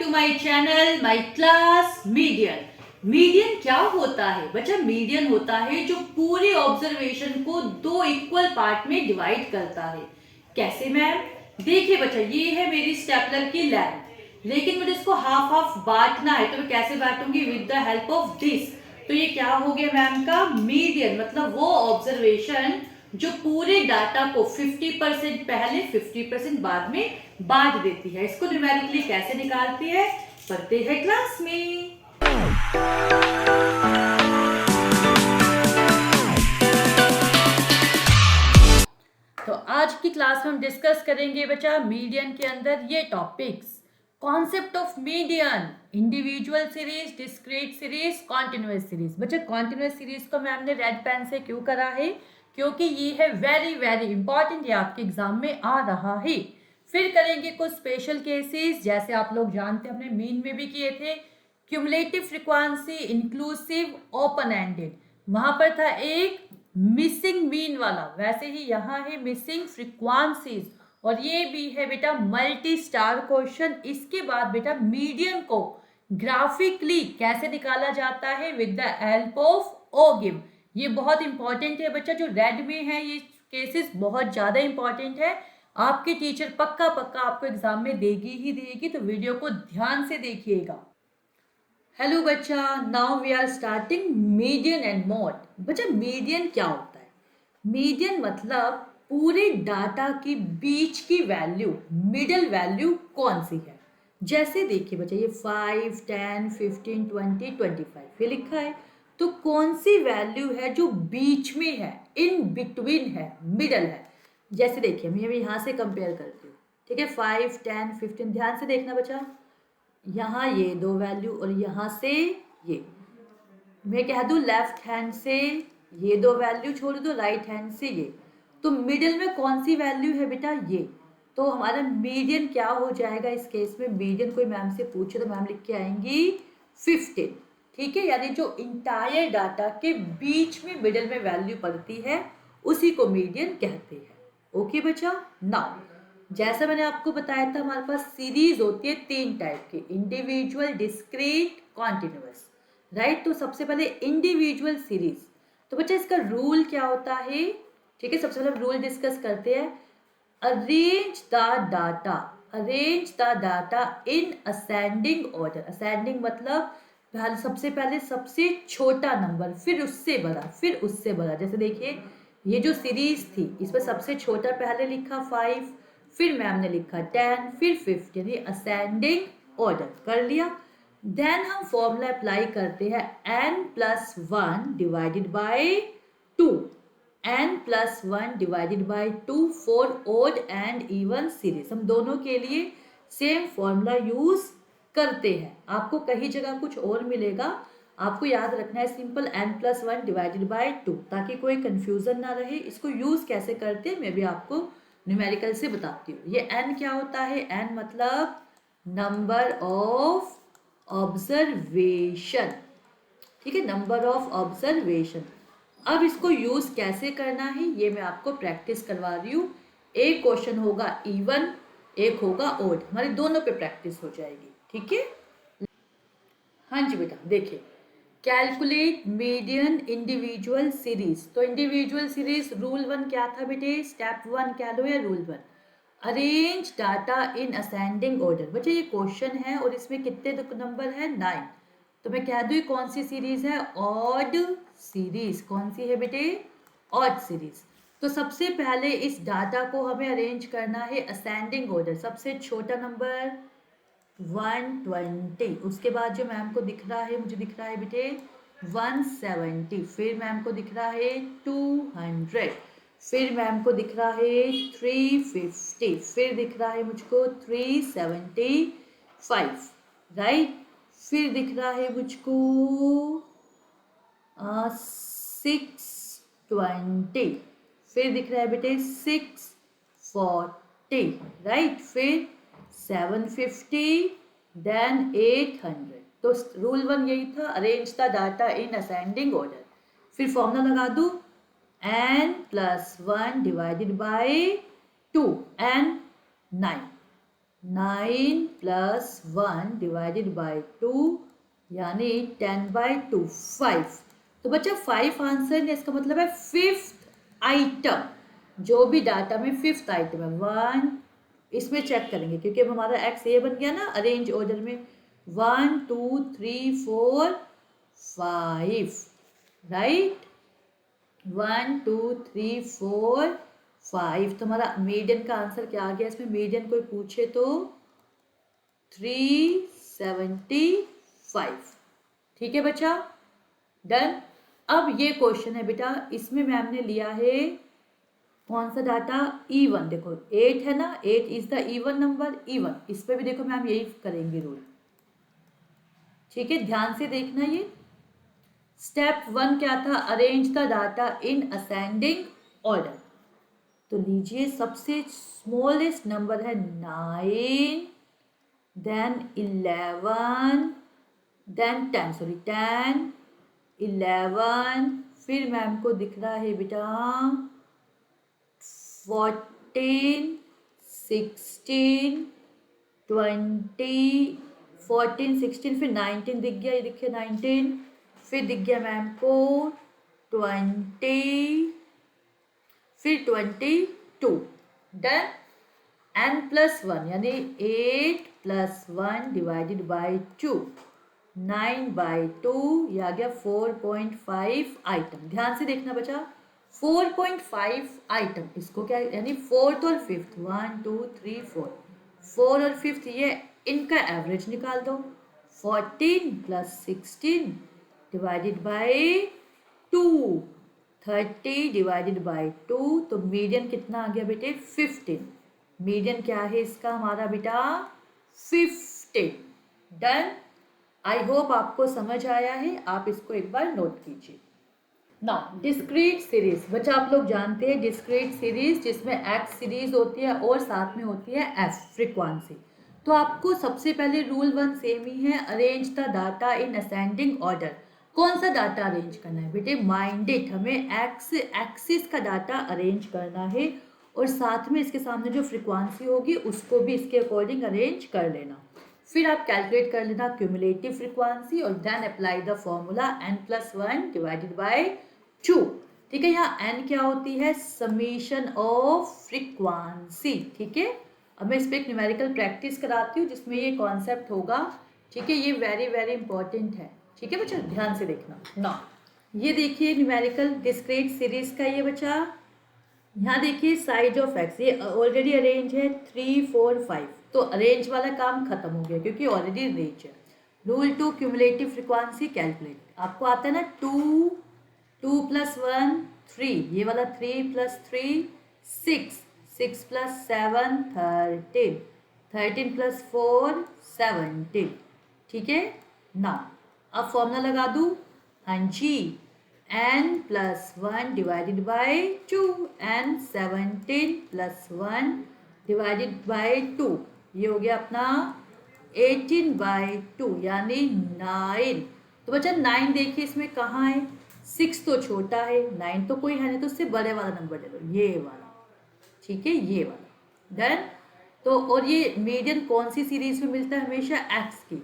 My channel my class median. Median क्या होता है बच्चा? मीडियन होता है जो पूरे ऑब्जर्वेशन को दो इक्वल पार्ट में डिवाइड करता है। कैसे मैम? देखिए बच्चा, ये है मेरी स्टेपलर की लेंथ, लेकिन मुझे इसको हाफ हाफ बांटना है, तो मैं कैसे बांटूंगी? With the help of this. तो ये क्या हो गया मैम का? मीडियन, मतलब वो ऑब्जर्वेशन जो पूरे डाटा को 50% पहले 50% बाद में बांट देती है। इसको न्यूमेरिकली कैसे निकालती है, पढ़ते हैं क्लास में। तो आज की क्लास में हम डिस्कस करेंगे बच्चा मीडियन के अंदर ये topics. Concept of median, individual series, discrete series, continuous series. बच्चा कॉन्टिन्यूअस सीरीज को मैम ने रेड पेन से क्यों करा है? क्योंकि ये है वेरी वेरी इंपॉर्टेंट, ये आपके एग्जाम में आ रहा है। फिर करेंगे कुछ स्पेशल केसेस, जैसे आप लोग जानते हैं हमने मीन में भी किए थे। Cumulative frequency, inclusive, open ended. वहां पर था एक मिसिंग मीन वाला, वैसे ही यहाँ है मिसिंग फ्रीक्वेंसीज, और ये भी है बेटा मल्टी स्टार क्वेश्चन। इसके बाद बेटा मीडियन को ग्राफिकली कैसे निकाला जाता है? विद द हेल्प ऑफ ओगिम। ये बहुत इंपॉर्टेंट है बच्चा, जो रेड में है ये केसेस बहुत ज्यादा इंपॉर्टेंट है। आपके टीचर पक्का पक्का आपको एग्जाम में देगी ही देगी, तो वीडियो को ध्यान से देखिएगा। हेलो बच्चा, now we are starting median and mode. बच्चा मीडियन क्या होता है? मीडियन मतलब पूरे डाटा के बीच की वैल्यू, मिडल वैल्यू कौन सी है। जैसे देखिए बच्चा, ये 5, 10, 15, 20, 25 ये लिखा है, तो कौन सी वैल्यू है जो बीच में है, इन बिटवीन है, मिडल है। जैसे देखिए मैं यहाँ से कंपेयर करती हूँ, ठीक है, 5, 10, 15, ध्यान से देखना बच्चा। यहाँ ये दो वैल्यू और यहाँ से ये, मैं कह दूँ लेफ्ट हैंड से ये दो वैल्यू छोड़ दो, राइट हैंड से ये, तो मिडिल में कौन सी वैल्यू है बेटा? ये। तो हमारा मीडियन क्या हो जाएगा इस केस में? मीडियन कोई मैम से पूछे तो मैम लिख के आएंगी 15, ठीक है, यानी जो इंटायर डाटा के बीच में मिडिल में वैल्यू पड़ती है उसी को मीडियन कहते हैं। ओके बच्चा, नाउ जैसा मैंने आपको बताया था हमारे पास सीरीज होती है तीन टाइप की, इंडिविजुअल, डिस्क्रीट, कॉन्टिन्यूअस, राइट। तो सबसे पहले इंडिविजुअल सीरीज, तो बच्चा इसका रूल क्या होता है? ठीक है, सबसे पहले रूल डिस्कस करते हैं। Arrange the data, arrange the data in ascending order. Ascending मतलब सबसे पहले सबसे छोटा नंबर, फिर उससे बड़ा, फिर उससे बड़ा। जैसे देखिए ये जो सीरीज थी इसमें सबसे छोटा पहले लिखा 5, फिर मैम ने लिखा 10, फिर 15, ये असेंडिंग ऑर्डर कर लिया। देन हम फॉर्मूला अप्लाई करते हैं n+1 divided by 2, n+1 divided by 2 for odd and even series. हम दोनों के लिए सेम फॉर्मूला यूज करते हैं, आपको कहीं जगह कुछ और मिलेगा, आपको याद रखना है सिंपल n+1 डिवाइडेड बाय 2, ताकि कोई कंफ्यूजन ना रहे। इसको यूज कैसे करते हैं मैं भी आपको न्यूमेरिकल से बताती हूँ। ये n क्या होता है? n मतलब नंबर ऑफ ऑब्जर्वेशन, ठीक है, नंबर ऑफ ऑब्जर्वेशन। अब इसको यूज कैसे करना है ये मैं आपको प्रैक्टिस करवा रही हूँ। एक क्वेश्चन होगा इवन, एक होगा ओड, हमारी दोनों पे प्रैक्टिस हो जाएगी, ठीक है। हाँ जी बेटा, देखिए कैलकुलेट मीडियन इंडिविजुअल सीरीज। तो इंडिविजुअल सीरीज रूल 1 क्या था बेटे? स्टेप 1 क्या लो या rule 1, arrange data in ascending order. बच्चे ये क्वेश्चन है और इसमें कितने नंबर है? 9। तो मैं कह दूँ कौन सी सीरीज है? Odd series. कौन सी है बेटे? Odd series. तो सबसे पहले इस डाटा को हमें अरेंज करना है असेंडिंग ऑर्डर, सबसे छोटा नंबर 120, उसके बाद जो मैम को दिख रहा है, मुझे दिख रहा है बेटे 170, फिर मैम को दिख रहा है 200, फिर मैम को दिख रहा है 350, फिर दिख रहा है मुझको 375, राइट। फिर दिख रहा है मुझको 620, फिर दिख रहा है बेटे 640, राइट, फिर 750, देन 800। तो रूल 1 यही था, arrange the data in ascending order. फिर फॉर्मूला लगा दूं n+1 divided by 2, n 9, 9 plus 1 divided by 2 यानी 10/2 5। तो बच्चा 5 आंसर है, इसका मतलब है फिफ्थ आइटम, जो भी डाटा में फिफ्थ आइटम है 1। इसमें चेक करेंगे क्योंकि अब हमारा एक्स ये बन गया ना अरेंज ऑर्डर में 1 2 3 4 5, राइट। 1 2 3 4 5। तो हमारा मीडियन का आंसर क्या आ गया? इसमें मीडियन कोई पूछे तो 375। ठीक है बच्चा, डन। अब ये क्वेश्चन है बेटा, इसमें मैम ने लिया है कौन सा डाटा? E1। देखो 8 है ना, 8 is the even number, E1। इस पे भी देखो मैम यही करेंगे रूल। ठीक है, ध्यान से देखना। ये स्टेप 1 क्या था? Arrange the data in ascending order. तो लीजिए सबसे स्मॉलेस्ट नंबर है 9, देन 11, देन 10, सॉरी 10 11, फिर मैम को दिख रहा है बेटा 14 16 20, 14 16, फिर 19 दिख गया, ये देखिए 19, फिर दिख गया मैम को 20, फिर 22। डन। n+1 यानी 8 प्लस 1 डिवाइडेड बाई 2 9/2, ये आ गया 4.5 आइटम। ध्यान से देखना बच्चा, 4.5 आइटम, इसको क्या यानी फोर्थ और फिफ्थ, 1 2 3 4, 4 और फिफ्थ, ये इनका एवरेज निकाल दो। 14 plus 16 divided by 2, 30 divided by 2। तो मीडियन कितना आ गया बेटे? 15। मीडियन क्या है इसका हमारा बेटा? 15। डन। आई होप आपको समझ आया है, आप इसको एक बार नोट कीजिए। नाउ डिस्क्रीट सीरीज, बच्चा आप लोग जानते हैं डिस्क्रीट सीरीज जिसमें एक्स सीरीज होती है और साथ में होती है एफ फ्रीक्वेंसी। तो आपको सबसे पहले रूल 1 सेम ही है, arrange the data in ascending order. कौन सा डाटा अरेंज करना है बेटे? माइंड इट, हमें एक्स एक्सिस का डाटा अरेंज करना है और साथ में इसके सामने जो फ्रीक्वेंसी होगी उसको भी इसके अकॉर्डिंग अरेंज कर लेना। फिर आप कैलकुलेट कर लेना क्यूमुलेटिव फ्रीक्वेंसी और then apply the formula n+1 divided by 2। ठीक है, यहाँ n क्या होती है? Summation of frequency. ठीक है, अब मैं इस पर एक न्यूमेरिकल प्रैक्टिस कराती हूँ जिसमें ये कॉन्सेप्ट होगा। ठीक है, ये वेरी वेरी इंपॉर्टेंट है। ठीक है बच्चा, ध्यान से देखना ना। ये देखिए न्यूमेरिकल डिस्क्रीट सीरीज का ये बच्चा, यहाँ देखिए साइड ऑफ एक्स, ये ऑलरेडी अरेंज है 3 4 5। तो अरेंज वाला काम खत्म हो गया क्योंकि ऑलरेडी अरेंज है। रूल 2 क्यूमुलेटिव फ्रीक्वेंसी कैलकुलेट, आपको आता है ना 2 2 + 1 3, ये वाला 3 + 3 6 6 + 7 13 13 + 4 17। ठीक है ना, अब फॉर्मूला लगा दूँ। हाँ जी, n+1 divided by 2, n 17 + 1 divided by 2, ये हो गया अपना 18/2 यानी 9। तो बच्चा 9 देखिए इसमें कहाँ है? 6 तो छोटा है, 9 तो कोई है नहीं, तो उससे बड़े वाला नंबर ले लो, ये वाला। ठीक है, ये वाला। डन। तो और ये मीडियन कौन सी सीरीज में मिलता है? हमेशा एक्स की।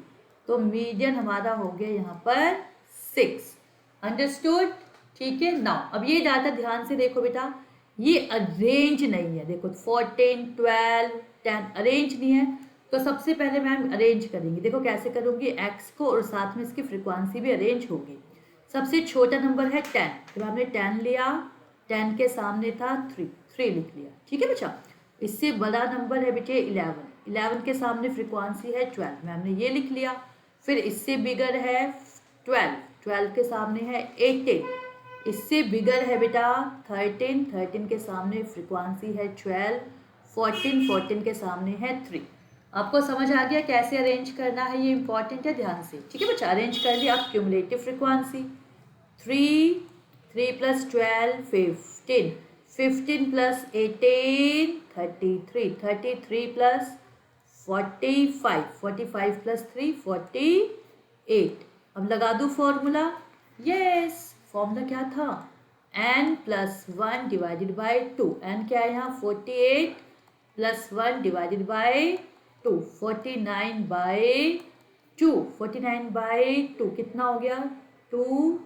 तो मीडियन हमारा हो गया यहाँ पर 6। अंडरस्टूड? ठीक है। नाउ अब ये डाटा ध्यान से देखो बेटा, ये अरेंज नहीं है। देखो 14 12 10 अरेंज नहीं है। तो सबसे पहले मैम अरेंज करेंगे, देखो कैसे करूँगी, एक्स को और साथ में इसकी फ्रीक्वेंसी भी अरेंज होगी। सबसे छोटा नंबर है 10, तो हमने 10 लिया, 10 के सामने था 3 लिख लिया। ठीक है बच्चा, इससे बड़ा नंबर है बेटे 11, 11 के सामने फ्रीक्वेंसी है 12, मैम ने ये लिख लिया। फिर इससे बिगर है 12, 12 के सामने है 18, इससे बिगर है बेटा 13, 13 के सामने फ्रीक्वेंसी है 12, 14, 14 के सामने है 3। आपको समझ आ गया कैसे अरेंज करना है? ये इंपॉर्टेंट है, ध्यान से। ठीक है बच्चा, अरेंज कर लिया। आप क्यूमुलेटिव फ्रीक्वेंसी 3 3 + 12 15, 15 + 18 33, 33 + 45, 45 + 3 48। अब लगा दूँ फॉर्मूला। यस, फॉर्मूला क्या था? n+1 डिवाइडेड बाई 2, n क्या है यहाँ? 48 + 1 डिवाइडेड बाई 2, 49/2, 49/2 कितना हो गया? 2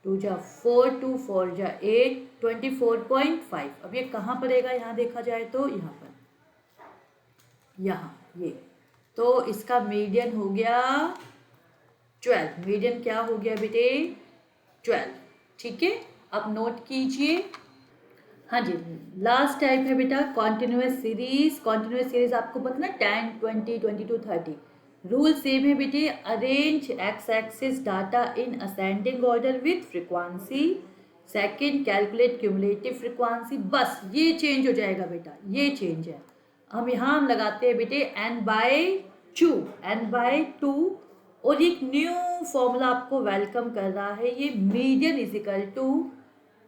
2 जा 4, 2 4 जा 8, 24.5। अब ये कहाँ पड़ेगा? यहाँ देखा जाए तो यहाँ पर, यहाँ ये, तो इसका मीडियन हो गया 12। मीडियन क्या हो गया बेटे? 12। ठीक है, अब नोट कीजिए। हाँ जी, लास्ट टाइप है बेटा कॉन्टिन्यूस सीरीज। कॉन्टिन्यूस सीरीज आपको पता ना 10, 20, 22, 30। रूल सेम है बेटे, arrange x axis data in ascending order with frequency. Second, calculate cumulative frequency. बस ये चेंज हो जाएगा बेटा, ये चेंज है। हम लगाते हैं बेटे n/2, n/2, और एक न्यू फॉर्मूला आपको वेलकम कर रहा है, ये median is equal to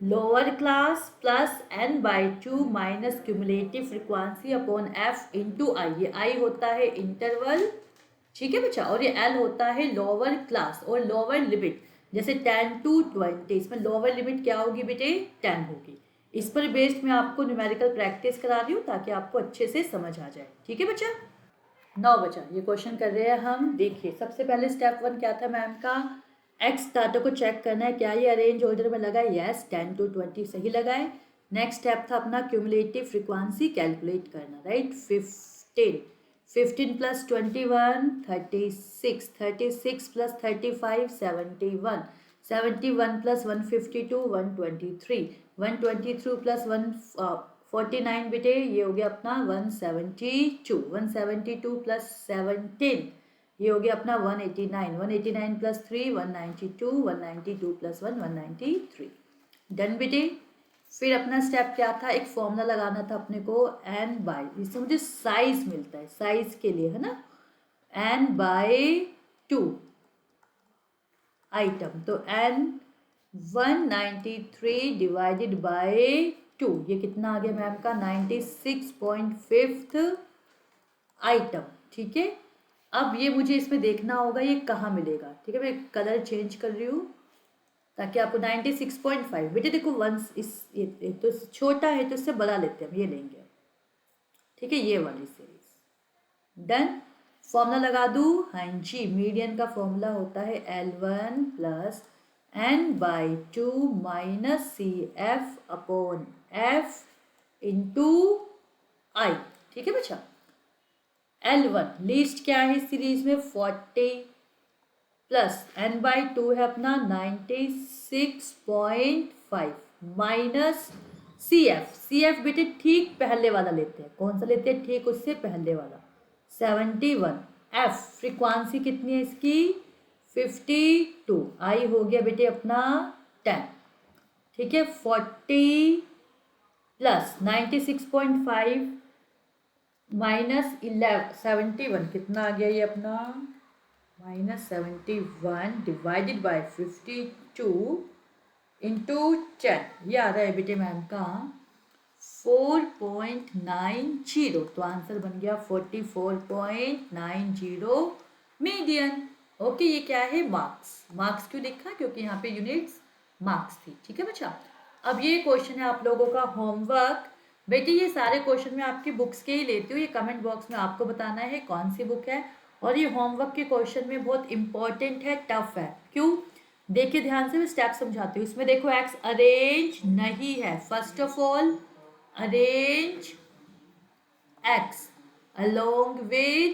lower class plus n/2 minus cumulative frequency upon f into I. ये i होता है इंटरवल, ठीक है बच्चा, और ये l होता है लोअर क्लास और लोअर लिमिट। जैसे 10 to 20, इसमें लोअर लिमिट क्या होगी बेटे? 10 होगी। इस पर बेस्ड मैं आपको न्यूमेरिकल प्रैक्टिस करा रही हूँ ताकि आपको अच्छे से समझ आ जाए। ठीक है बच्चा? 9 बच्चा ये क्वेश्चन कर रहे हैं हम। देखिए सबसे पहले स्टेप 1 क्या था मैम का? एक्स डाटा को चेक करना है, क्या ये अरेंज ऑर्डर में लगा है? यस, 10 to 20 सही लगाए। नेक्स्ट स्टेप था अपना क्यूमुलेटिव फ्रीक्वेंसी कैलकुलेट करना, right? 15 plus 21 36, 36 plus 35 71, 71 plus 152 123, 123 plus 149 बेटे ये हो गया अपना 172, 172 प्लस 17 ये हो गया अपना 189, 189 प्लस 3 192, 192 प्लस 1 193। डन बेटे। फिर अपना स्टेप क्या था? एक फॉर्मूला लगाना था अपने को n/, इससे मुझे साइज मिलता है, साइज के लिए है ना, n/2 आइटम। तो n 193 डिवाइडेड बाय 2, ये कितना आ गया मैम का? 96.5 आइटम। ठीक है, अब ये मुझे इसमें देखना होगा ये कहाँ मिलेगा। ठीक है, मैं कलर चेंज कर रही हूँ ताकि आपको 96.5 बेटे देखो, वंस ये तो छोटा है तो इससे बड़ा लेते हैं हम, ये लेंगे। ठीक है, ये वाली सीरीज। डन। फॉर्मूला लगा दूँ? हाँ जी, मीडियन का फॉर्मूला होता है L1 plus n/2 minus CF upon F into I. ठीक है बच्चा? L1 लीस्ट क्या है इस सीरीज में? 40 प्लस n/2 है अपना 96.5 माइनस CF बेटे ठीक पहले वाला लेते हैं। कौन सा लेते हैं? ठीक उससे पहले वाला 71। F फ्रीक्वेंसी कितनी है इसकी? 52। आई हो गया बेटे अपना 10। ठीक है, 40 प्लस 96.5 माइनस 71 कितना आ गया ये अपना? -71 डिवाइडेड बाय 52 इंटू 10, ये आ रहा है बेटे मैम का 4.90। तो आंसर बन गया 44.90 मीडियन। ओके, ये क्या है? मार्क्स क्यों लिखा? क्योंकि यहाँ पे यूनिट्स मार्क्स थी। ठीक है बच्चा? अब ये क्वेश्चन है आप लोगों का होमवर्क। बेटे ये सारे क्वेश्चन मैं आपकी बुक्स के ही लेती हूँ, ये कमेंट बॉक्स में आपको बताना है कौन सी बुक है। और ये होमवर्क के क्वेश्चन में बहुत इंपॉर्टेंट है, टफ है। क्यों? देखिए ध्यान से, मैं स्टेप समझाती हूँ। इसमें देखो एक्स अरेंज नहीं है। First of all arrange X along with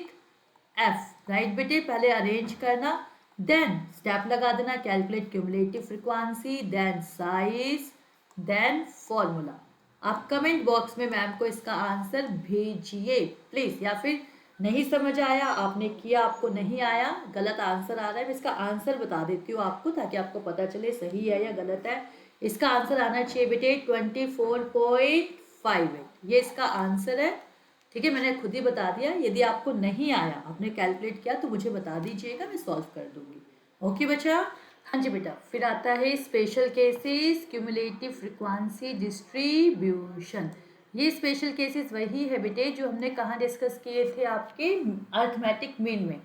F, right बेटे? पहले अरेंज करना, देन स्टेप लगा देना, calculate cumulative frequency, then size, then formula. आप कमेंट बॉक्स में मैम को इसका आंसर भेजिए प्लीज, या फिर नहीं समझ आया, आपने किया आपको नहीं आया, गलत आंसर आ रहा है, मैं इसका आंसर बता देती हूँ आपको ताकि आपको पता चले सही है या गलत है। इसका आंसर आना चाहिए बेटे 24.58, ये इसका आंसर है। ठीक है, मैंने खुद ही बता दिया। यदि आपको नहीं आया, आपने कैलकुलेट किया तो मुझे बता दीजिएगा, मैं सॉल्व कर दूंगी। ओके बच्चा? हाँ जी बेटा। फिर आता है special cases, cumulative frequency distribution. ये स्पेशल केसेस वही है बेटे जो हमने कहाँ डिस्कस किए थे आपके अर्थमेटिक मीन में।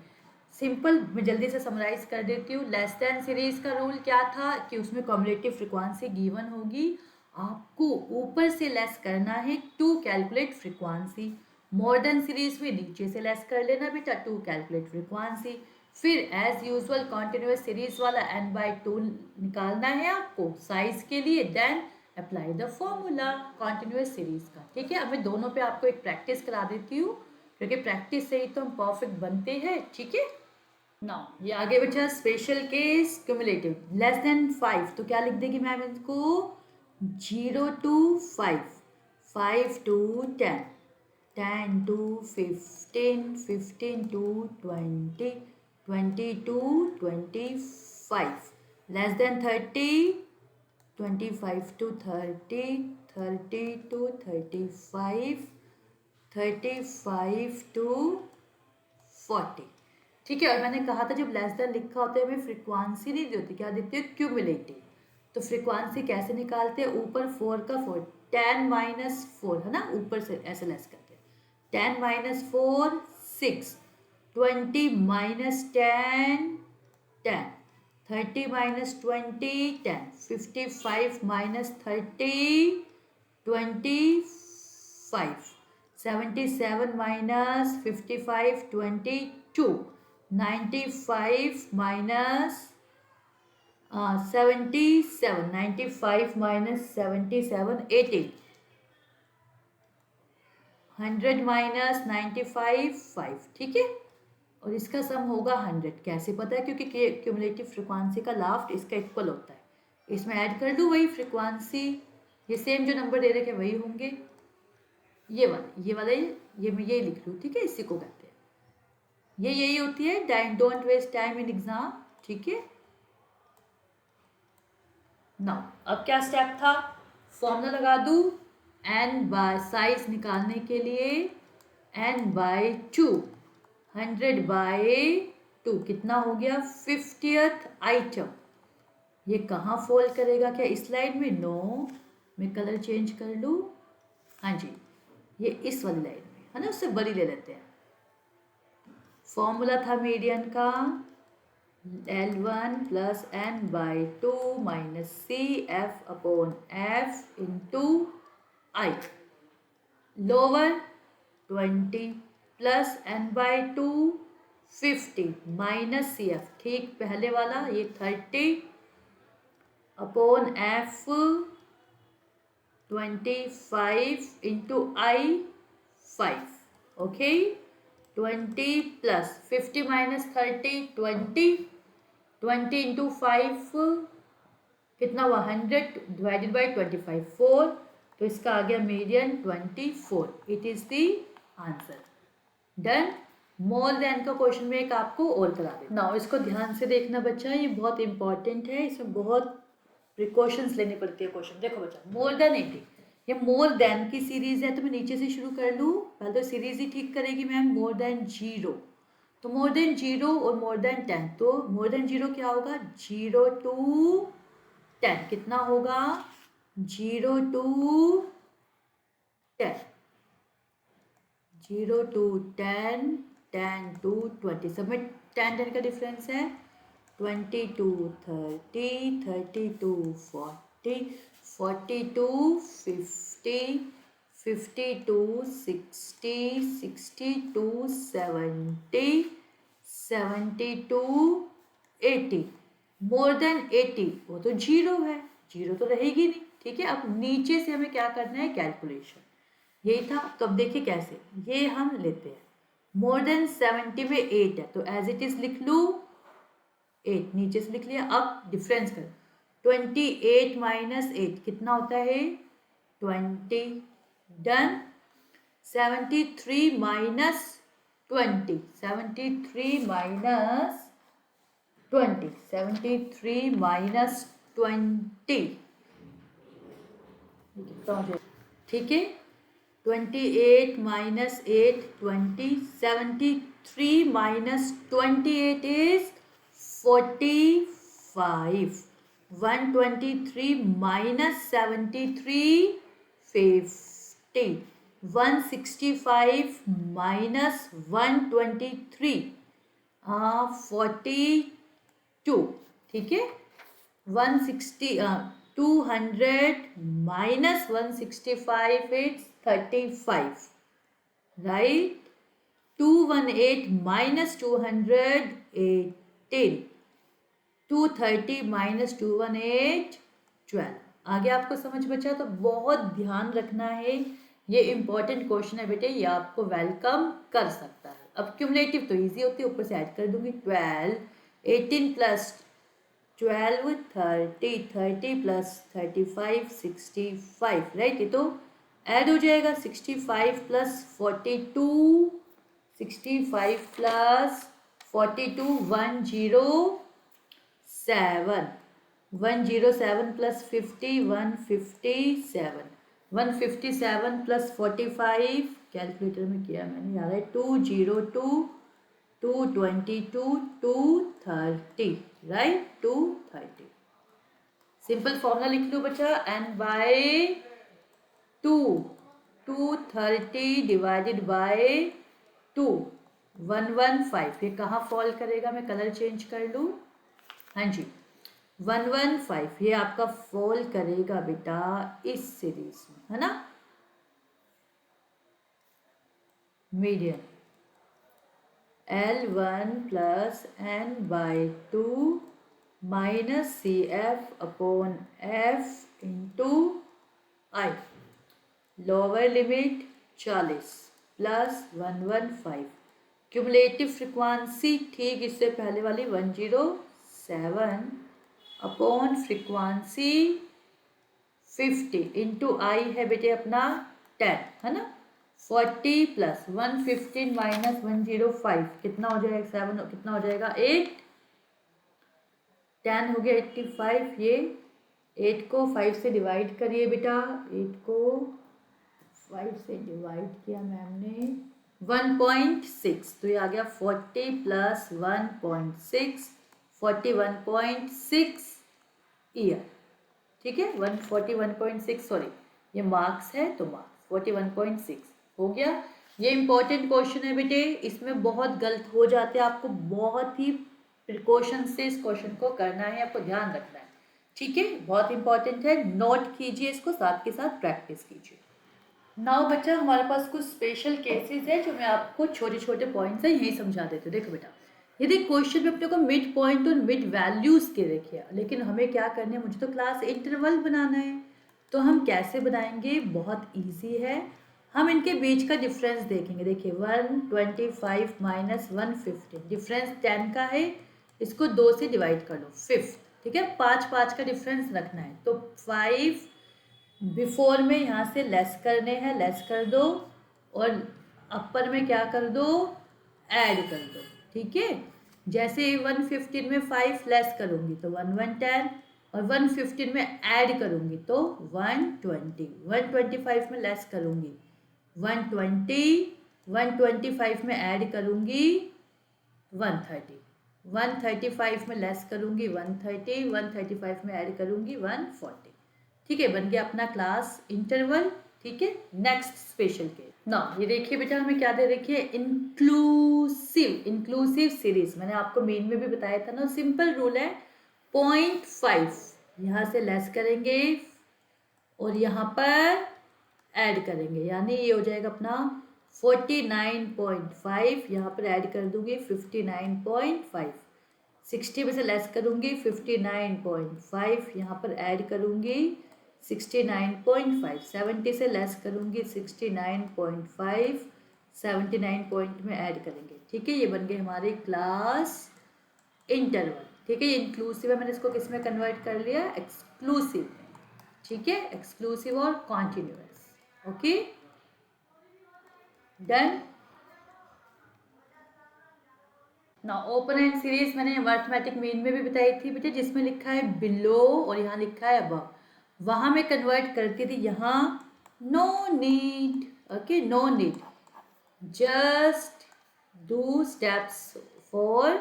सिंपल मैं जल्दी से समराइज कर देती हूँ। लेस देन सीरीज का रूल क्या था कि उसमें क्यूमुलेटिव फ्रीक्वेंसी गिवन होगी, आपको ऊपर से लेस करना है to calculate frequency. More than series में नीचे से लेस कर लेना बेटा, टू कैलकुलेट फ्रीक्वेंसी। फिर एज यूजुअल कॉन्टिन्यूस सीरीज वाला n/2 निकालना है आपको साइज के लिए, then apply the formula continuous series का। ठीक है, अब मैं दोनों पे आपको एक प्रैक्टिस करा देती हूँ, क्योंकि प्रैक्टिस से ही तो हम परफेक्ट बनते हैं। ठीक है, नाउ ये आगे बचा special case cumulative less than 5, तो क्या लिख देगी मैम इसको, 0 to 5, 5 to 10, 10 to 15, 15 to 20, 20 to 25, less than 30, 25 to 30, 30 to 35, 35 to 40। ठीक है, और मैंने कहा था जब लेस देन लिखा होता है हमें फ्रीक्वेंसी नहीं दी होती, क्या देती है, क्यूमुलेटिव। तो फ्रीक्वेंसी कैसे निकालते हैं, ऊपर 4 का 4, 10 माइनस 4 है ना, ऊपर से ऐसे लेस करते हैं, 10 minus 4 6, 20 minus 10 10, 30 minus 20 10, 55 minus 30 25, 77 minus 55 22, 95 minus 77, 95 minus 77 80, 100 minus 95 5। ठीक है, और इसका सम होगा 100। कैसे पता है, क्योंकि क्यूमुलेटिव फ्रीक्वेंसी का लास्ट इसका इक्वल होता है। इसमें ऐड कर दूँ वही फ्रीक्वेंसी, ये सेम जो नंबर दे रखे वही होंगे, ये वाला ये मैं ये लिख लूँ। ठीक है, इसी को कहते हैं, ये यही होती है don't waste time in exam. ठीक है, नाउ अब क्या स्टेप था, फॉर्मूला लगा दूं, n बाय साइज निकालने के लिए n/2, 100/2 कितना हो गया, 50th आइटम। ये कहाँ फोल्ड करेगा, क्या इस लाइन में, नो, मैं कलर चेंज कर लूँ, हाँ जी, ये इस वाली लाइन में है ना, उससे बड़ी ले लेते हैं। फॉर्मूला था मीडियन का L1 plus n/2 minus CF/F into I, lower 20 plus n/2 50 minus CF, ठीक पहले वाला ये 30/F 25 into I 5। Okay, 20 plus 50 minus 30 20, 20 into 5 कितना हुआ, 100 डिवाइडेड बाई 25 4, तो इसका आ गया median 24। It is the answer. Done. More than का क्वेश्चन में एक आपको और करा दे। नाउ इसको ध्यान से देखना बच्चा, ये बहुत इंपॉर्टेंट है, इसमें बहुत प्रिकॉशंस लेनी पड़ती है क्वेश्चन। देखो बच्चा, मोर देन 80, ये मोर देन की सीरीज है, तो मैं नीचे से शुरू कर लूँ, पहले तो सीरीज ही ठीक करेगी मैम। मोर देन 0, तो मोर देन 0 और मोर देन 10, तो मोर देन 0 क्या होगा, 0 to 10 कितना होगा, 0 to 10, 0 to 10, 10 to 20, सब में 10 का डिफरेंस है, 20 to 30, 30 to 40, 40 to 50, 50 to 60, 60 to 70, 70 to 80। More than 80 वो तो 0 है, 0 तो रहेगी नहीं। ठीक है, अब नीचे से हमें क्या करना है, कैलकुलेशन, यही था। तो अब देखिए कैसे, ये हम लेते हैं, मोर देन 70 में 8 है, तो एज इट इज लिख लूँ 8, नीचे से लिख लिया। अब डिफरेंस कर, 28 माइनस 8 कितना होता है, 20। डन। 73 माइनस 20, 73 माइनस 20, 73 माइनस 20 ठीक है, 28 minus 8 20, 73 minus 28 is 45, 123 minus 73 50, 165 minus 123 42। ठीक है, 200 minus 165 it's 35, right, 218 minus 218, 230 minus 218 12। आगे आपको समझ बचा? तो बहुत ध्यान रखना है, ये इंपॉर्टेंट क्वेश्चन है बेटे, ये आपको वेलकम कर सकता है। अब क्यूमुलेटिव तो इजी होती है, ऊपर से ऐड कर दूंगी 12, 18 प्लस 12 30, 30 प्लस 35 65, राइट, ये तो ऐड हो जाएगा। 65 plus 42, 65 plus 42 107, 107 plus 50 157, 157 plus 45, calculator में किया मैंने, आ रहा है 202, 222, 230, राइट, 230। सिंपल फॉर्मूला लिख लो बच्चा, n बाय 2, 230 डिवाइडेड बाय 2, 115। ये कहाँ फॉल करेगा? मैं कलर चेंज कर लूँ, हाँ जी, 115 ये आपका फॉल करेगा बेटा इस सीरीज में, है ना, median L1 plus n by 2 minus C F upon F into I, lower limit 40 plus 115, cumulative frequency ठीक इससे पहले वाली 107 अपॉन फ्रिक्वेंसी 50 इंटू आई है बेटे अपना 10, है ना, 40 प्लस 115 माइनस 105 कितना हो जाएगा? 7 कितना हो जाएगा? 8, 10 हो गया 85। ये 8 को 5 से डिवाइड करिए बेटा, 8 को 5 से डिवाइड किया मैम ने 1.6, तो ये आ गया 40 प्लस 1.6, 41.6 ईयर, ठीक है, 141.6, सॉरी ये मार्क्स है तो मार्क्स 41.6 हो गया। ये इंपॉर्टेंट क्वेश्चन है बेटे, इसमें बहुत गलत हो जाते हैं, आपको बहुत ही प्रिकॉशन से इस क्वेश्चन को करना है, आपको ध्यान रखना है, ठीक है, बहुत इंपॉर्टेंट है, नोट कीजिए इसको, साथ के साथ प्रैक्टिस कीजिए। नाउ बच्चा हमारे पास कुछ स्पेशल केसेस है जो मैं आपको छोटे छोटे पॉइंट्स है यही समझा देती हूँ। देखो बेटा, यदि क्वेश्चन में अपने को मिड पॉइंट और मिड वैल्यूज के देखिए, लेकिन हमें क्या करना है, मुझे तो क्लास इंटरवल बनाना है, तो हम कैसे बनाएंगे? बहुत इजी है, हम इनके बीच का डिफरेंस देखेंगे। देखिए 125 माइनस 115, डिफरेंस 10 का है, इसको 2 से डिवाइड कर लो 5, ठीक है, 5 5 का डिफरेंस रखना है, तो 5 बिफोर में यहाँ से लेस करने हैं, लेस कर दो, और अपर में क्या कर दो? ऐड कर दो, ठीक है, जैसे 115 में 5 लेस करूँगी तो 110, और 115 में ऐड करूँगी तो 120, 125 में लेस करूँगी 120, 125 में ऐड करूँगी 130, 135 में लेस करूँगी 130, 135 में ऐड करूँगी 140, ठीक है, बन गया अपना क्लास इंटरवल, ठीक है। नेक्स्ट स्पेशल केस, ना ये देखिए बेटा हमें क्या दे रखी है? इंक्लूसिव सीरीज, मैंने आपको मेन में भी बताया था ना, सिंपल रूल है, 0.5 यहाँ से लेस करेंगे और यहाँ पर ऐड करेंगे, यानी ये हो जाएगा अपना 49.5, यहाँ पर ऐड कर दूंगी 59.5, 60 में से लेस करूंगी 59.5, यहाँ पर ऐड करूंगी 69.5, 70 से लेस करूंगी 69.5, 79 पॉइंट में ऐड करेंगे, ठीक है, ये बन गए हमारे क्लास इंटरवल, ठीक है, ये इंक्लूसिव है, मैंने इसको किस में कन्वर्ट कर लिया? एक्सक्लूसिव में, ठीक है, एक्सक्लूसिव और कॉन्टिन्यूअस, ओके, डन। ना ओपन एंड सीरीज मैंने अर्थमेटिक मीन में भी बताई थी बेटे, जिसमें लिखा है बिलो और यहाँ लिखा है अबव, वहाँ मैं कन्वर्ट करती थी, यहाँ no need, okay, no need, just do steps for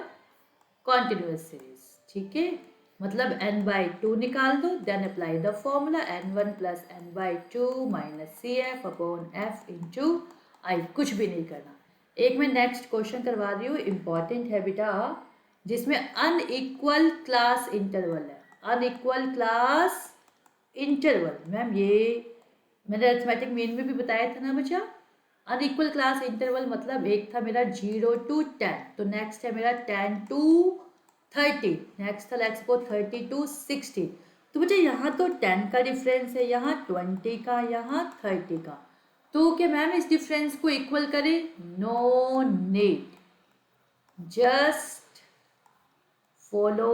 continuous series, ठीक है, मतलब n/2 निकाल दो, then apply the formula n1 plus n/2 minus C F upon F into I, कुछ भी नहीं करना। एक मैं नेक्स्ट क्वेश्चन करवा रही हूँ, इंपॉर्टेंट है बेटा, जिसमें अनइक्वल क्लास इंटरवल है, अनइक्वल क्लास इंटरवल, मैम ये मैंने अरिथमेटिक मीन में भी बताया था ना बच्चा, अनइक्वल क्लास इंटरवल मतलब एक था मेरा 0 to 10, तो नेक्स्ट है मेरा 10 to 30, नेक्स्ट था लेट्स सपोज 30 to 60। तो मुझे यहाँ तो 10 का डिफरेंस है, यहाँ 20 का, यहाँ 30 का। तो क्या मैम इस डिफरेंस को इक्वल करें? No need, just follow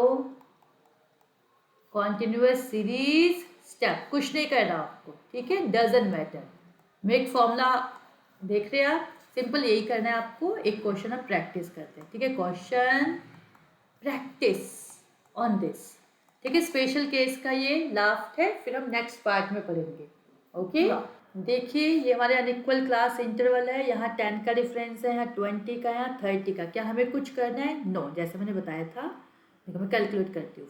continuous series step, कुछ नहीं करना आपको, ठीक है, डजंट मैटर। मेक फॉर्मूला देख रहे हैं आप, सिंपल यही करना है आपको। एक क्वेश्चन हम प्रैक्टिस करते हैं, ठीक है, क्वेश्चन प्रैक्टिस ऑन दिस, ठीक है। स्पेशल केस का ये लास्ट है, फिर हम नेक्स्ट पार्ट में पढ़ेंगे, ओके। देखिए ये हमारे अनइक्वल क्लास इंटरवल है, यहाँ 10 का डिफरेंस है, यहाँ 20 का, यहाँ 30 का। क्या हमें कुछ करना है? नो, जैसे मैंने बताया था। देखो मैं कैलकुलेट करती हूँ,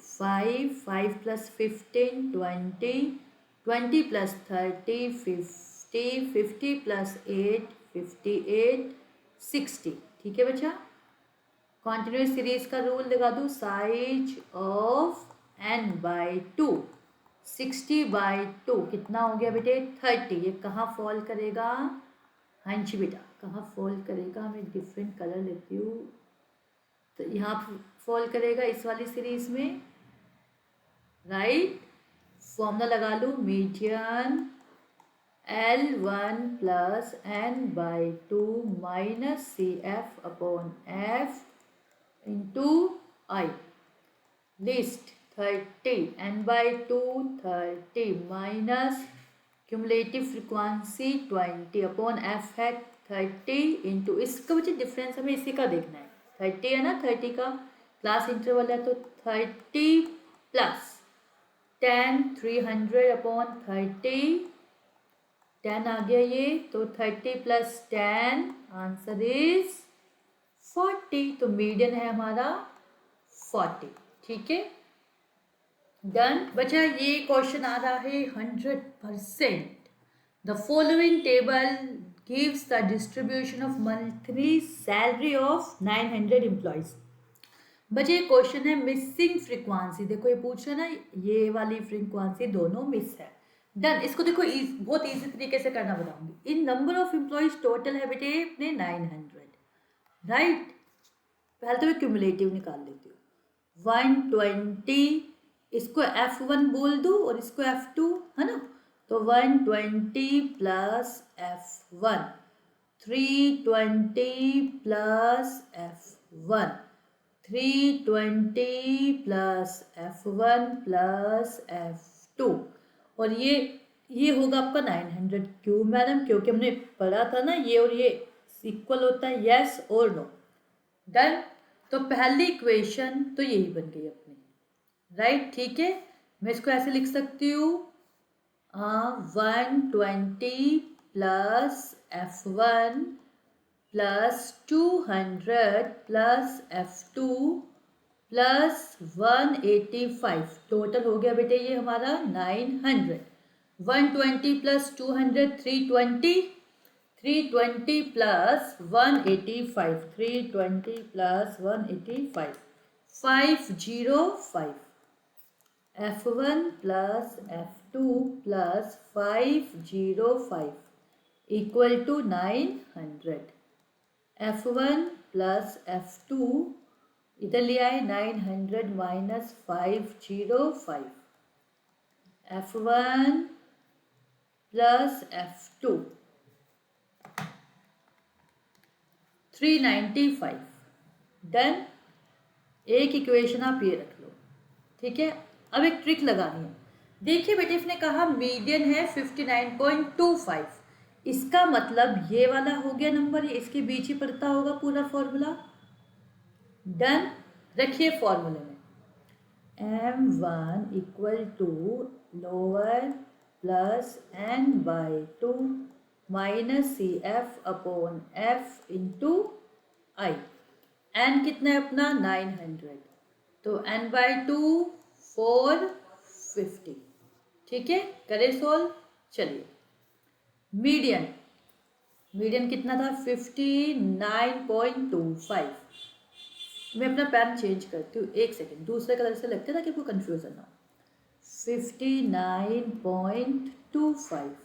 5 प्लस 15 20, 20 प्लस 30 50, 50 प्लस 8 58, 60, ठीक है बच्चा। कॉन्टिन्यूस सीरीज का रूल लगा दूँ, साइज ऑफ n/2, 60/2 कितना हो गया बेटे? 30। ये कहाँ फॉल करेगा? हाँ जी बेटा, कहाँ फॉल करेगा? मैं डिफरेंट कलर लेती हूँ, तो यहाँ फॉल करेगा इस वाली सीरीज में, राइट। फॉर्मूला लगा लूँ, median L1 plus n/2 minus CF upon F into I, list 30, n/2 30 minus cumulative frequency 20 upon F है 30 इंटू, इसका मुझे डिफरेंस हमें इसी का देखना है, 30 है ना, 30 का क्लास इंटरवल है, तो 30 प्लस 10 300 अपॉन 30, 10 आ गया ये, तो 30 प्लस 10 आंसर इज 40। तो मीडियन है हमारा 40, ठीक है, डन। बच्चा ये क्वेश्चन आ रहा है 100%। The following table gives the distribution of monthly salary of 900 employees. बच्चे ये क्वेश्चन है मिसिंग फ्रीक्वेंसी, देखो ये पूछ रहा है ना, ये वाली फ्रीक्वेंसी दोनों मिस है। डन, इसको देखो बहुत इजी तरीके से करना बताऊंगी। इन नंबर ऑफ एम्प्लॉयज टोटल है बेटे अपने 900, राइट। पहले तो मैं क्यूमुलेटिव निकाल लेती हूँ, 120, इसको F1 बोल दूँ और इसको F2, है ना, तो 120 plus F1, 320 plus F1, 320 plus F1 plus F2, और ये होगा आपका 900। क्यों मैडम? क्योंकि हमने पढ़ा था ना ये और ये इक्वल होता है, यस और नो। डन, तो पहली इक्वेशन तो यही बन गई अपनी, राइट, ठीक है। मैं इसको ऐसे लिख सकती हूँ, 120 plus F1 plus 200 plus F2 plus 185, total हो गया बेटे ये हमारा 900। 120 plus 200 320, 320 plus 185, 320 plus 185, 505, F1 plus F2 plus 505 equal to 900। F1 plus F2 इधर ले आए, 900 minus 505, F1 plus F2 395। Done, एक इक्वेशन आप ये रख लो, ठीक है। अब एक ट्रिक लगानी है। देखिए बेटे, इसने कहा मीडियन है 59.25, इसका मतलब ये वाला हो गया नंबर, ये इसके बीच ही पड़ता होगा पूरा फॉर्मूला। डन, रखिए फॉर्मूले में, m1 equal to lower plus n/2 minus CF upon F into I। n कितना है अपना? 900, तो n/2 450, ठीक है। करें सोल्व, चलिए। मीडियन कितना था? 59.25। मैं अपना पेन चेंज करती हूँ, एक सेकेंड, दूसरे कलर से लगते ताकि आपको कंफ्यूजन ना हो। 59.25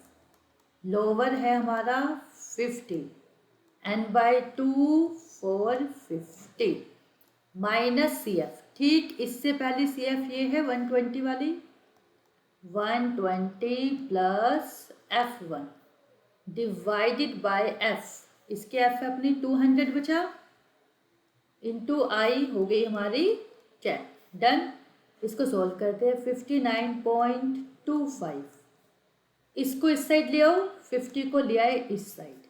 लोअर है हमारा 50, n/2 4 50 माइनस सी एफ। ठीक, इससे पहले सी एफ ये है 120 वाली, 120 plus F1 divided by F, इसके F है अपनी 200 बचा, इंटू आई हो गई हमारी 10। डन। इसको सोल्व करते हैं। 59.25, इसको इस साइड ले आओ, 50 को ले आए इस साइड।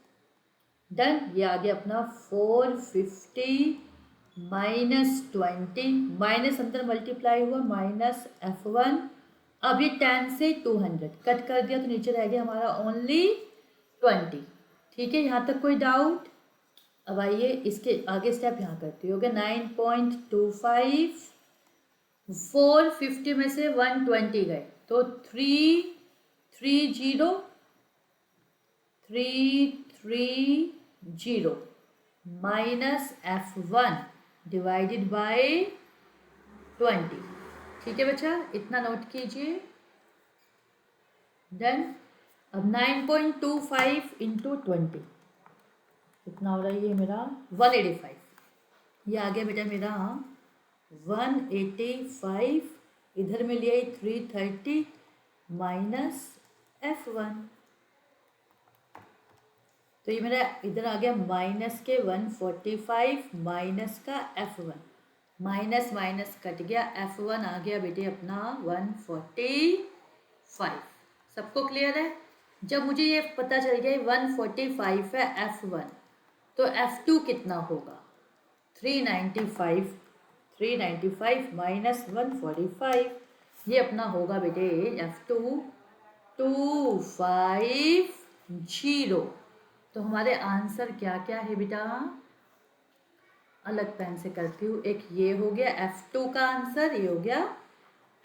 डन। ये आ गया अपना 450 माइनस 20, माइनस अंदर मल्टीप्लाई हुआ, माइनस F1। अब ये 10 से 200 कट कर दिया तो नीचे रह गया हमारा ओनली 20। ठीक है, यहाँ तक कोई डाउट? अब आइए इसके आगे स्टेप यहाँ करते हो गया 9.25, 450 में से 120 गए तो 330 माइनस F1 डिवाइडेड बाय 20। ठीक है बच्चा, इतना नोट कीजिए। डन। अब 9.25 इंटू 20 कितना हो रहा है? ये मेरा 185। ये आ गया बेटा मेरा 185, इधर में लिया 330 माइनस F1, तो ये मेरा इधर आ गया माइनस के 145 माइनस का F1, माइनस माइनस कट गया, F1 आ गया बेटे अपना 145। सबको क्लियर है? जब मुझे ये पता चल गया 145 है F1, तो F2 कितना होगा? 395 माइनस 145, ये अपना होगा बेटे F2 250। तो हमारे आंसर क्या क्या है बेटा? अलग पेन से करती हूँ। एक ये हो गया F2 का आंसर, ये हो गया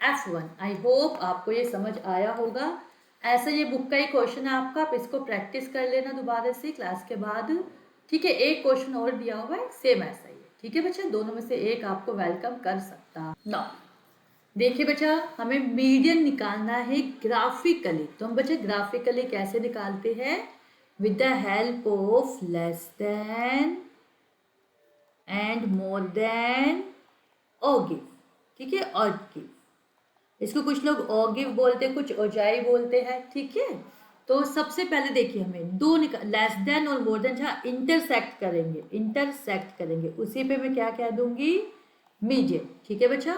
F1। आई होप आपको ये समझ आया होगा। ऐसा ये बुक का ही क्वेश्चन है आपका, आप इसको प्रैक्टिस कर लेना दोबारा से क्लास के बाद। ठीक है, एक क्वेश्चन और दिया हुआ है सेम ऐसा ही है। ठीक है बच्चा, दोनों में से एक आपको वेलकम कर सकता ना। देखिए बच्चा, हमें मीडियन निकालना है ग्राफिकली। तो हम बच्चा ग्राफिकली कैसे निकालते हैं? With the help of less than and more than और गिव। ठीक है, और गिव, इसको कुछ लोग और गिव बोलते हैं, कुछ ओजाई बोलते हैं। ठीक है, तो सबसे पहले देखिए हमें दो लेस देन और मोर देन जहाँ इंटरसेक्ट करेंगे उसी पे मैं क्या कह दूंगी? मीडियन। ठीक है बच्चा,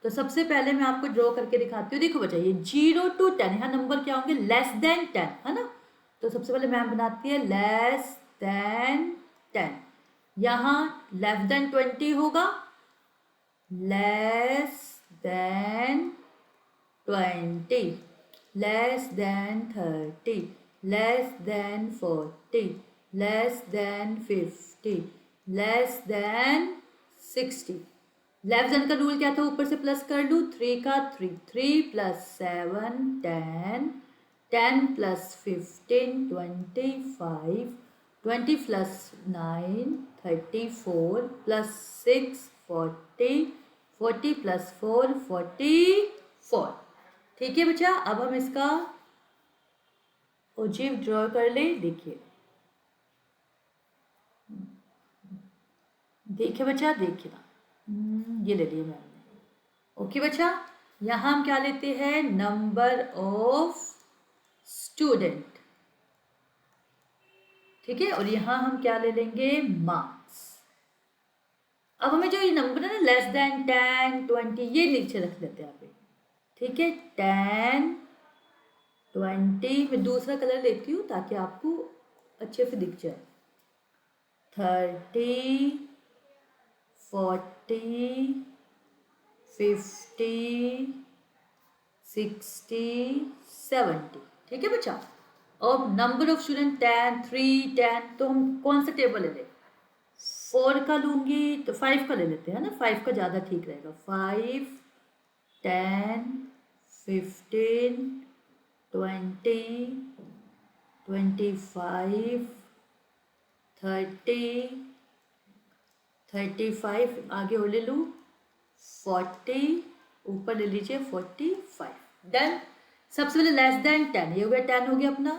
तो सबसे पहले मैं आपको ड्रॉ करके दिखाती हूँ। देखो बच्चा, ये 0 to 10, यहाँ नंबर क्या होंगे? लेस देन 10, है ना। तो सबसे पहले मैम बनाती है लेस देन 10, यहाँ लेस देन 20 होगा, less than 20, less than 30, less than 40, less than 50, less than 60। Less than का रूल क्या था? ऊपर से प्लस कर लूँ, 3 का 3, 3 plus 7 10, 10 plus 15 25, 20 plus 9 34 plus 6 40, 40 plus 4 44। ठीक है बच्चा, अब हम इसका ओजिव ड्रॉ कर ले। देखिए बच्चा, देखिए ना, ये ले लिया मैंने। ओके बच्चा, यहाँ हम क्या लेते हैं? Number of student. ठीक है, और यहाँ हम क्या ले लेंगे? मार्क्स। अब हमें जो ये नंबर है ना, लेस देन 10 20, ये नीचे रख लेते हैं आप। ठीक है, 10 20, मैं दूसरा कलर लेती हूँ ताकि आपको अच्छे से दिख जाए। 30 40 50 60 70। ठीक है बच्चा, और नंबर ऑफ स्टूडेंट 10 3 10, तो हम कौन सा टेबल ले लें? 4 का लूँगी तो 5 का ले लेते हैं ना, 5 का ज़्यादा ठीक रहेगा। 5 10 15 20 25 30 35, आगे और ले लूँ 40, ऊपर ले लीजिए 45। डन। सबसे पहले लेस देन 10, ये हो गया 10 हो गया अपना।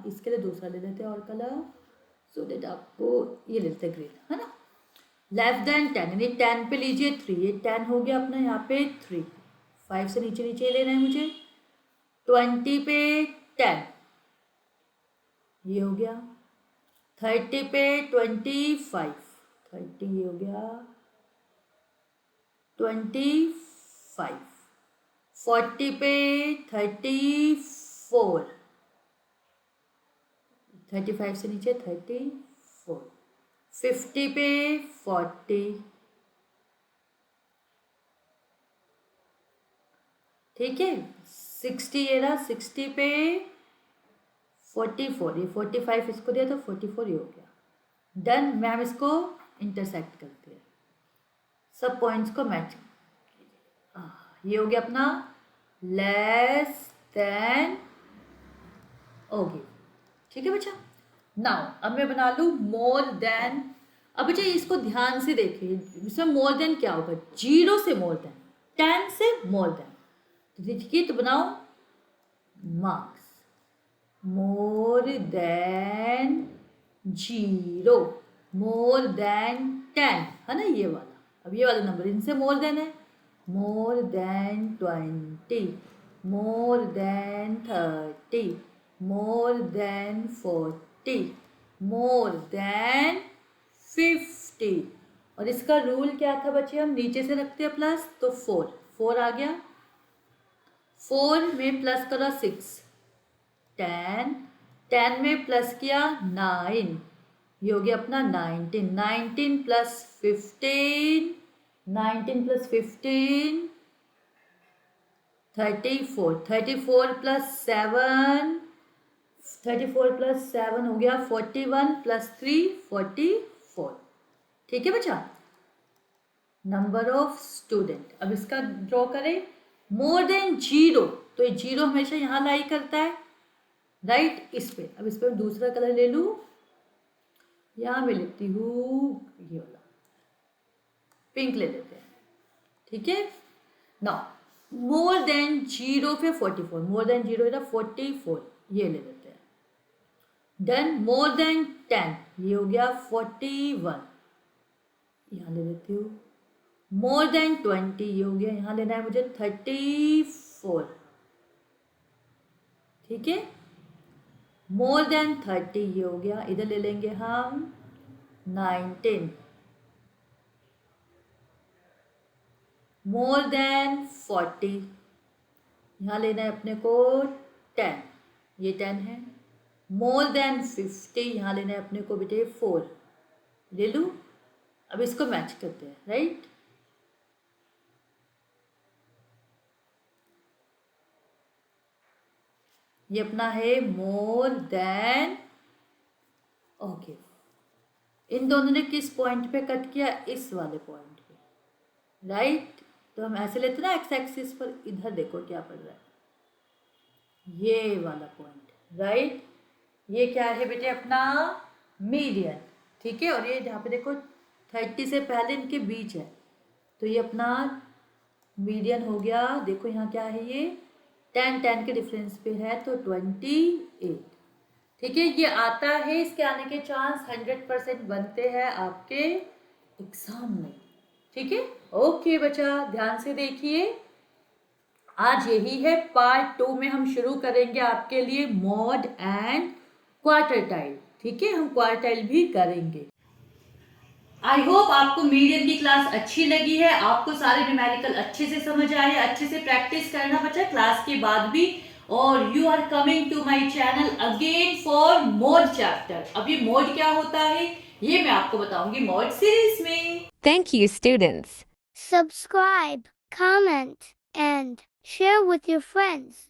इसके लिए दूसरा ले लेते हैं और कलर, सो दैट आपको ये ले लेते हैं ग्रीन, है ना। लेस देन 10 यानी 10 पे लीजिए 3, ये 10 हो गया अपना यहाँ पे 3, 5 से नीचे नीचे लेना है मुझे। 20 पे 10 ये हो गया। 30 पे 25, 30 ये हो गया 25। 40 पे 34, 35 से नीचे 34। 50 पे 40, ठीक है। 60 ये रहा, 60 पे 44, ये 45 इसको दिया तो 44 ये हो गया। डन। मैम इसको इंटरसेक्ट करते हैं, सब पॉइंट्स को मैच। ये हो गया अपना लेस देन, ओके, ठीक है बच्चा। नाउ अब मैं बना लूँ मोर देन। अब बच्चा इसको ध्यान से देखिए, इसमें मोर देन क्या होगा, 0 से मोर देन, 10 से मोर देन। तो देखिए, तो बनाओ marks more than 0, more than 10, है ना ये वाला। अब ये वाला नंबर इनसे मोर देन है, more than 20, more than 30, more than 40, more than 50। और इसका रूल क्या था बच्चे, हम नीचे से रखते हैं प्लस, तो 4 आ गया। 4 में प्लस करा 6, 10 में प्लस किया 9, ये हो गया अपना 19, 19 प्लस 15, 19 प्लस 15 34, 34 प्लस 7, 34 प्लस 7 हो गया 41 प्लस 3 44, ठीक है बच्चा। नंबर ऑफ स्टूडेंट, अब इसका ड्रॉ करें। मोर देन 0, तो ये 0 हमेशा यहाँ लाई करता है, राइट, इस पे। अब इस पे दूसरा कलर ले लूँ, यहाँ मैं लेती हूँ ये वाला, पिंक ले लेते हैं, ठीक है। नाउ मोर देन 0 पे 44, मोर देन 0 है 44, ये ले लेते हैं। डन। मोर देन 10 ये हो गया 41, यहाँ ले लेती हूँ। मोर देन 20 ये हो गया, यहाँ लेना है मुझे 34, ठीक है। मोर देन 30 ये हो गया, इधर ले लेंगे हम 19। मोर देन 40 यहाँ लेना है अपने को 10, ये 10 है। मोर देन 50 यहाँ लेना है अपने को बेटे 4, ले लूँ। अब इसको मैच करते हैं, राइट। ये अपना है मोर देन, ओके। इन दोनों ने किस पॉइंट पे कट किया, इस वाले पॉइंट पे, राइट। तो हम ऐसे लेते ना एक्स एक्सिस पर, इधर देखो क्या पड़ रहा है, ये वाला पॉइंट, राइट। ये क्या है बेटे अपना मीडियन, ठीक है। और ये जहाँ पे देखो 30 से पहले इनके बीच है, तो ये अपना मीडियन हो गया। देखो यहाँ क्या है, ये 10 के डिफरेंस पे है, तो 28, ठीक है। ये आता है, इसके आने के चांस 100% बनते हैं आपके एग्जाम में, ठीक है। ओके बच्चा, ध्यान से देखिए, आज यही है पार्ट 2 में हम शुरू करेंगे आपके लिए मॉड एंड क्वार्टाइल, ठीक है। हम क्वार्टाइल भी करेंगे। आई होप आपको मीडियन की क्लास अच्छी लगी है, आपको सारे न्यूमेरिकल अच्छे से समझ आए, अच्छे से प्रैक्टिस करना बच्चा क्लास के बाद भी। और you are coming to my channel again for mode chapter. अब ये मोड क्या होता है ये मैं आपको बताऊंगी मोड सीरीज में। Thank you, students. Subscribe, comment, and share with your friends.